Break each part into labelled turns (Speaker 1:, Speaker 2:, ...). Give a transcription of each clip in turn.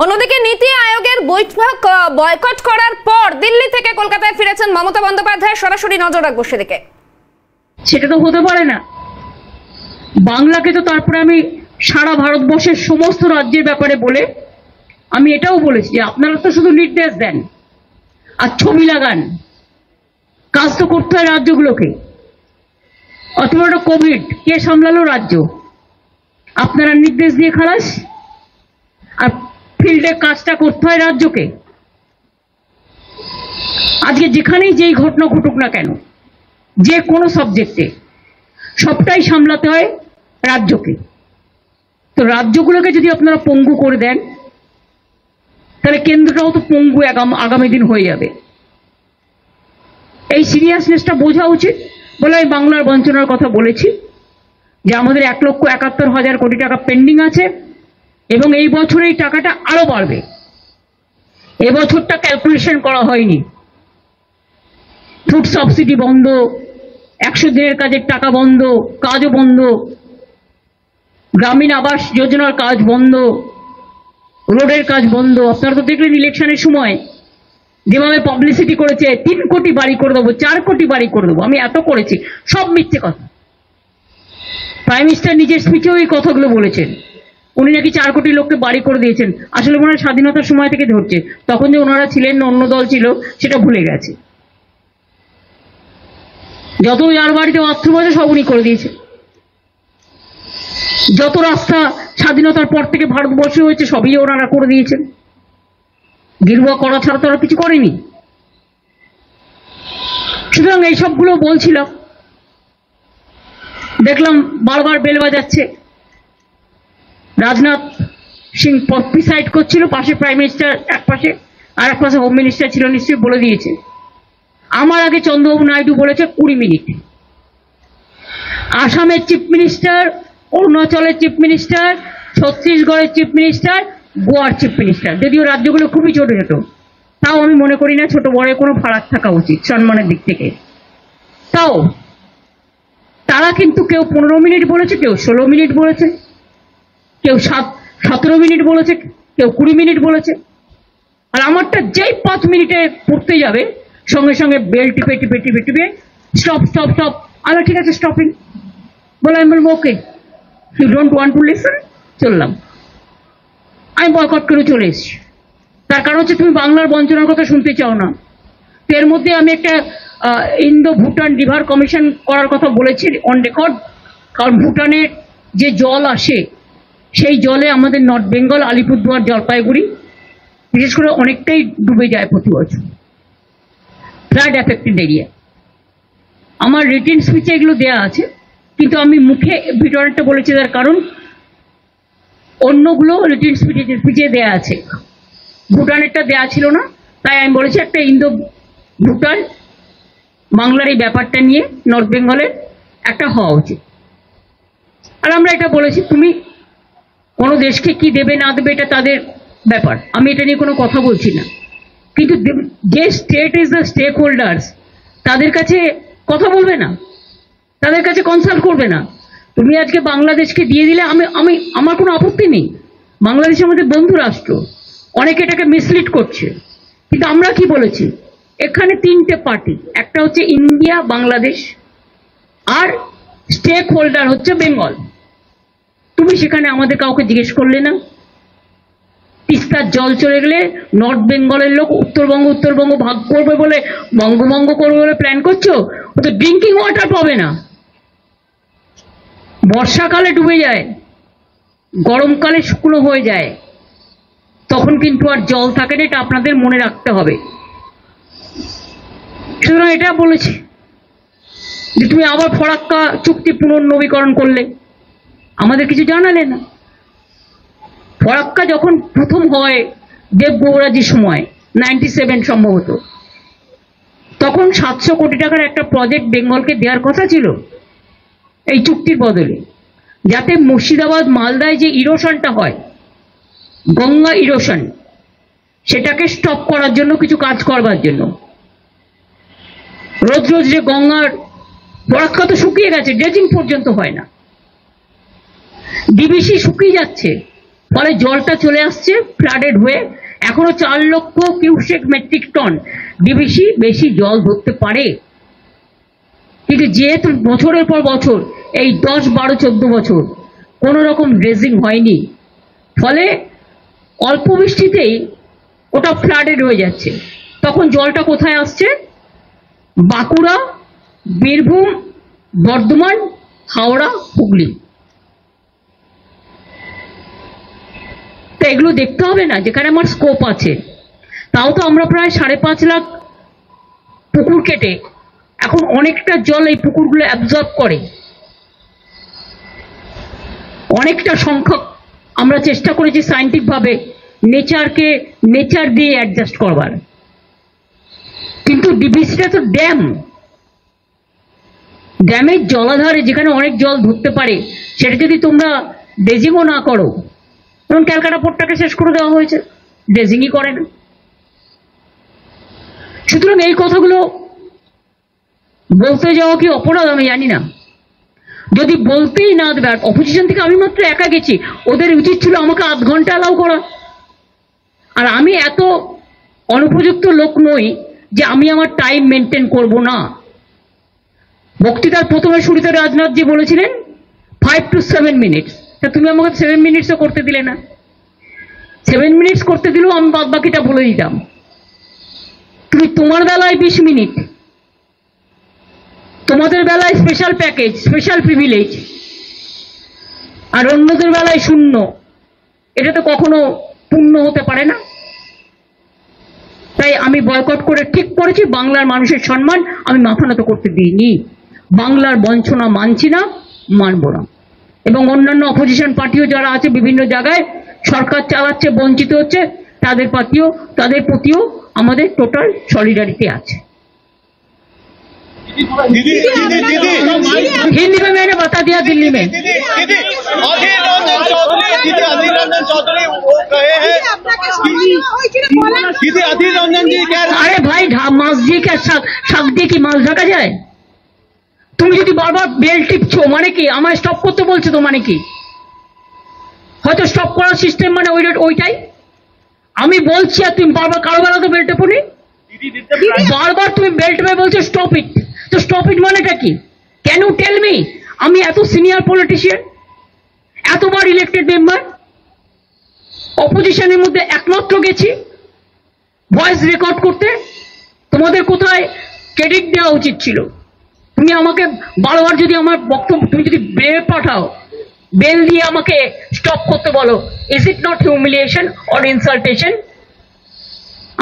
Speaker 1: অন্যদিকে নীতি আয়োগের বৈঠক বয়কট করার পর দিল্লি থেকে কলকাতায় ফিরেছেন মমতা বন্দ্যোপাধ্যায়। সরাসরি নজর রাখবো সেদিকে।
Speaker 2: সেটা তো হতে পারে না। বাংলাকে তো তারপরে আমি সারা ভারতবর্ষের সমস্ত রাজ্যের ব্যাপারে বলে আমি এটাও বলেছি যে আপনারা তো শুধু নির্দেশ দেন আর ছবি লাগান, কাজ তো করতে হয় রাজ্যগুলোকে। অথবা কোভিড কে সামলালো? রাজ্য। আপনারা নির্দেশ দিয়ে খালাস, আর ফিল্ডে কাজটা করতে হয় রাজ্যকে। আজকে যেখানেই যেই ঘটনা ঘটুক না কেন, যে কোনো সাবজেক্টে সবটাই সামলাতে হয় রাজ্যকে। তো রাজ্যগুলোকে যদি আপনারা পঙ্গু করে দেন, তাহলে কেন্দ্রটাও তো পঙ্গু আগামী দিন হয়ে যাবে। এই সিরিয়াসনেসটা বোঝা উচিত বলে আমি বাংলার বঞ্চনার কথা বলেছি, যে আমাদের 1,71,000 কোটি টাকা পেন্ডিং আছে এবং এই বছর এই টাকাটা আরো বাড়বে। এবছরটা ক্যালকুলেশন করা হয়নি। ফুড সাবসিডি বন্ধ, 100 দিনের কাজের টাকা বন্ধ, কাজও বন্ধ, গ্রামীণ আবাস যোজনার কাজ বন্ধ, রোডের কাজ বন্ধ। আপনারা তো দেখলেন ইলেকশনের সময় যেভাবে পাবলিসিটি করেছে, 3 কোটি বাড়ি করে দেবো, 4 কোটি বাড়ি করে দেবো, আমি এত করেছি, সব মিথ্যে কথা। প্রাইম মিনিস্টার নিজের স্পিচেও এই কথাগুলো বলেছেন। উনি নাকি 4 কোটি লোককে বাড়ি করে দিয়েছেন। আসলে মনে হয় স্বাধীনতার সময় থেকে ধরছে, তখন যে ওনারা ছিলেন অন্য দল ছিল সেটা ভুলে গেছে। যত যার বাড়িতে বাথরুম আছে সব উনি করে দিয়েছে। যত রাস্তা স্বাধীনতার পর থেকে ভারতবর্ষে হয়েছে সবই ওনারা করে দিয়েছেন। গেরুয়া করা ছাড়া তো ওরা কিছু করেনি। সুতরাং এই সবগুলো বলছিলাম, দেখলাম বারবার বেল বাজাচ্ছে। রাজনাথ সিং প্রিসাইড করছিল, পাশে প্রাইম মিনিস্টার এক পাশে, আর এক পাশে হোম মিনিস্টার ছিল, নিশ্চয়ই বলে দিয়েছে। আমার আগে চন্দ্রবাবু নাইডু বলেছে 20 মিনিট। আসামের চিফ মিনিস্টার, অরুণাচলের চিফ মিনিস্টার, ছত্তিশগড়ের চিফ মিনিস্টার, গোয়ার চিফ মিনিস্টার, যদিও রাজ্যগুলো খুবই ছোট ছোট, তাও আমি মনে করি না ছোট বড় কোনো ফারাক থাকা উচিত সম্মানের দিক থেকে। তাও তারা কিন্তু কেউ 15 মিনিট বলেছে, কেউ 16 মিনিট বলেছে, কেউ 17 মিনিট বলেছে, কেউ 20 মিনিট বলেছে। আর আমারটা যেই 5 মিনিটে পড়তে যাবে সঙ্গে সঙ্গে বেল টিপে টিপে টিপে টিপে স্টপ স্টপ স্টপ। আমি ঠিক আছে স্টপিং বলে, আমি বলবো okay, you don't want to listen, চললাম। আমি বয়কট করে চলে এসেছি। তার কারণ হচ্ছে তুমি বাংলার বঞ্চনার কথা শুনতে চাও না। এর মধ্যে আমি একটা ইন্দো ভুটান রিভার কমিশন করার কথা বলেছি অন রেকর্ড। কারণ ভুটানের যে জল আসে সেই জলে আমাদের নর্থ বেঙ্গল, আলিপুরদুয়ার, জলপাইগুড়ি বিশেষ করে অনেকটাই ডুবে যায় প্রতি বছর, ফ্লাড এফেক্টেড এরিয়া। আমার রিটেন স্পিচে এগুলো দেওয়া আছে, কিন্তু আমি মুখে ভিডিওটা বলেছি তার কারণ অন্যগুলো রিটেন স্পিচে দেওয়া আছে, ভুটানেরটা দেওয়া ছিল না। তাই আমি বলেছি একটা ইন্দো ভুটান বাংলার এই ব্যাপারটা নিয়ে নর্থ বেঙ্গলের একটা হওয়া উচিত। আর আমরা এটা বলেছি, তুমি কোনো দেশকে কি দেবে না দেবে এটা তাদের ব্যাপার, আমি এটা নিয়ে কোনো কথা বলছি না। কিন্তু যে state is the stakeholders, তাদের কাছে কথা বলবে না, তাদের কাছে কনসাল্ট করবে না। তুমি আজকে বাংলাদেশকে দিয়ে দিলে আমার কোনো আপত্তি নেই। বাংলাদেশ আমাদের বন্ধু রাষ্ট্র, অনেকে এটাকে মিসলিড করছে। কিন্তু আমরা কি বলেছি, এখানে 3টে পার্টি, একটা হচ্ছে ইন্ডিয়া, বাংলাদেশ, আর স্টেক হোল্ডার হচ্ছে বেঙ্গল। তুমি সেখানে আমাদের কাউকে জিজ্ঞেস করলে না। তিস্তার জল চলে গেলে নর্থ বেঙ্গলের লোক উত্তরবঙ্গ ভাগ করবে বলে, বঙ্গভঙ্গ করবে বলে প্ল্যান করছো, ও তো ড্রিঙ্কিং ওয়াটার পাবে না। বর্ষাকালে ডুবে যায়, গরমকালে শুকনো হয়ে যায়, তখন কিন্তু আর জল থাকে না। এটা আপনাদের মনে রাখতে হবে। সুতরাং এটা বলেছি যে তুমি আবার ফরাক্কা চুক্তি পুনর্নবীকরণ করলে, আমাদের কিছু জানালে না। ফরাক্কা যখন প্রথম হয় দেবগৌড়াজির সময় 97 সম্ভবত, তখন 700 কোটি টাকার একটা প্রজেক্ট বেঙ্গলকে দেওয়ার কথা ছিল এই চুক্তির বদলে, যাতে মুর্শিদাবাদ মালদায় যে ইরোশনটা হয়, গঙ্গা ইরোশন, সেটাকে স্টপ করার জন্য কিছু কাজ করবার জন্য। রোজ রোজ যে গঙ্গার ফরাক্কা তো শুকিয়ে গেছে, ড্রেজিং পর্যন্ত হয় না, ডিবিসি শুকিয়ে যাচ্ছে, ফলে জলটা চলে আসছে ফ্লাডেড হয়ে, এখনো 4 লক্ষ কিউসেক মেট্রিক টন ডিবিসি বেশি জল ধরতে পারে। কিন্তু যেহেতু বছরের পর বছর এই 10, 12, 14 বছর কোনো রকম ড্রেজিং হয়নি, ফলে অল্প বৃষ্টিতেই ওটা ফ্লাডেড হয়ে যাচ্ছে। তখন জলটা কোথায় আসছে? বাঁকুড়া, বীরভূম, বর্ধমান, হাওড়া, হুগলি। তো এগুলো দেখতে হবে না যেখানে আমার স্কোপ আছে। তাও তো আমরা প্রায় 5.5 লাখ পুকুর কেটে এখন অনেকটা জল এই পুকুরগুলো অ্যাবজর্ব করে। অনেকটা সংখ্যক আমরা চেষ্টা করেছি সায়েন্টিফিক ভাবে নেচার দিয়ে অ্যাডজাস্ট করবার, কিন্তু ডিবিসিটা তো ড্যামের জলাধারে যেখানে অনেক জল ধরতে পারে, সেটা যদি তোমরা ড্রেজিংও না করো, যেমন ক্যালকাটা পোর্টটাকে শেষ করে দেওয়া হয়েছে, ড্রেজিংই করে না। সুতরাং এই কথাগুলো বলতে যাওয়া কি অপরাধ আমি জানি না। যদি বলতেই না দেবে, অপোজিশন থেকে আমি মাত্র একা গেছি, ওদের উচিত ছিল আমাকে 0.5 ঘন্টা অ্যালাউ করা। আর আমি এত অনুপযুক্ত লোক নই যে আমি আমার টাইম মেনটেন করব না। বক্তৃতার প্রথমে শুরুতে রাজনাথজি বলেছিলেন 5 to 7 মিনিটস, তা তুমি আমাকে 7 মিনিটসও করতে দিলে না। 7 মিনিটস করতে দিলেও আমি বাদ বাকিটা বলে দিতাম। তুমি তোমার বেলায় 20 মিনিট, তোমাদের বেলায় স্পেশাল প্যাকেজ, স্পেশাল প্রিভিলেজ, আর অন্যদের বেলায় 0। এটা তো কখনো পূর্ণ হতে পারে না। তাই আমি বয়কট করে ঠিক করেছি, বাংলার মানুষের সম্মান আমি মাথা নত করতে দিইনি। বাংলার বঞ্চনা মানছি না, মানব না। এবং অন্যান্য অপোজিশন পার্টিও যারা আছে বিভিন্ন জায়গায় সরকার চালাচ্ছে, বঞ্চিত হচ্ছে, তাদের প্রতিও আমাদের টোটাল সলিডারিটি আছে। हिंदी में मैंने बता दिया, दिल्ली में
Speaker 3: अधीर रंजन चौधरी वो कहे हैं, अधीर रंजन जी कह रहे हैं,
Speaker 2: अरे भाई मास দিয়ে কি শাক দিয়ে কি মাছ ঢাকা যায়? তুমি যদি বারবার বেল টিপছো মানে কি? আমায় স্টপ করতে বলছো তো মানে কি? হয়তো স্টপ করার সিস্টেম মানে ওইটাই। আমি বলছি আর তুমি বারবার কারো বেলা তো বেল টেপোনি, বারবার তুমি বেল টেপে বলছো স্টপ ইট। তো স্টপ ইট মানেটা কি? Can you tell me? আমি এত সিনিয়র পলিটিশিয়ান, এতবার ইলেক্টেড মেম্বার, অপোজিশনের মধ্যে একমাত্র গেছি ভয়েস রেকর্ড করতে, তোমাদের কোথায় ক্রেডিট দেওয়া উচিত ছিল? তুমি আমাকে বারবার যদি আমার বক্তব্য তুমি যদি বেল পাঠাও, বেল দিয়ে আমাকে স্টপ করতে বলো, is it not humiliation or ইনসাল্টেশন?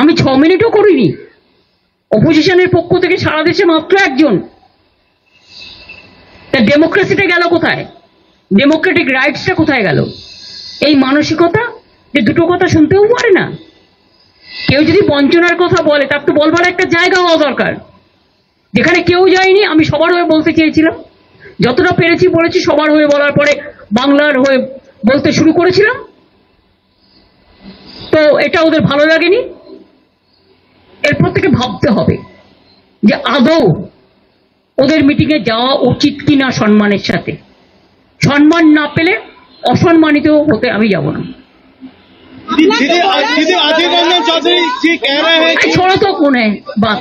Speaker 2: আমি 6 মিনিটও করিনি। অপোজিশনের পক্ষ থেকে সারা দেশে মাত্র একজন। তা ডেমোক্রেসিটা গেল কোথায়? ডেমোক্রেটিক রাইটসটা কোথায় গেল? এই মানসিকতা যে দুটো কথা শুনতেও পারে না। কেউ যদি বঞ্চনার কথা বলে তার তো বলবার একটা জায়গা হওয়া দরকার, যেখানে কেউ যায়নি। আমি সবার হয়ে বলতে চেয়েছিলাম, যতটা পেরেছি বলেছি। সবার হয়ে বলার পরে বাংলার হয়ে বলতে শুরু করেছিলাম, তো এটা ওদের ভালো লাগেনি। এরপর থেকে ভাবতে হবে যে আদৌ ওদের মিটিংয়ে যাওয়া উচিত কিনা সম্মানের সাথে। সম্মান না পেলে অসম্মানিত হতে আমি যাব না।
Speaker 3: अधीर रंजन चौधरी जी कह रहे हैं,
Speaker 2: छोड़ो तो कौन है बात।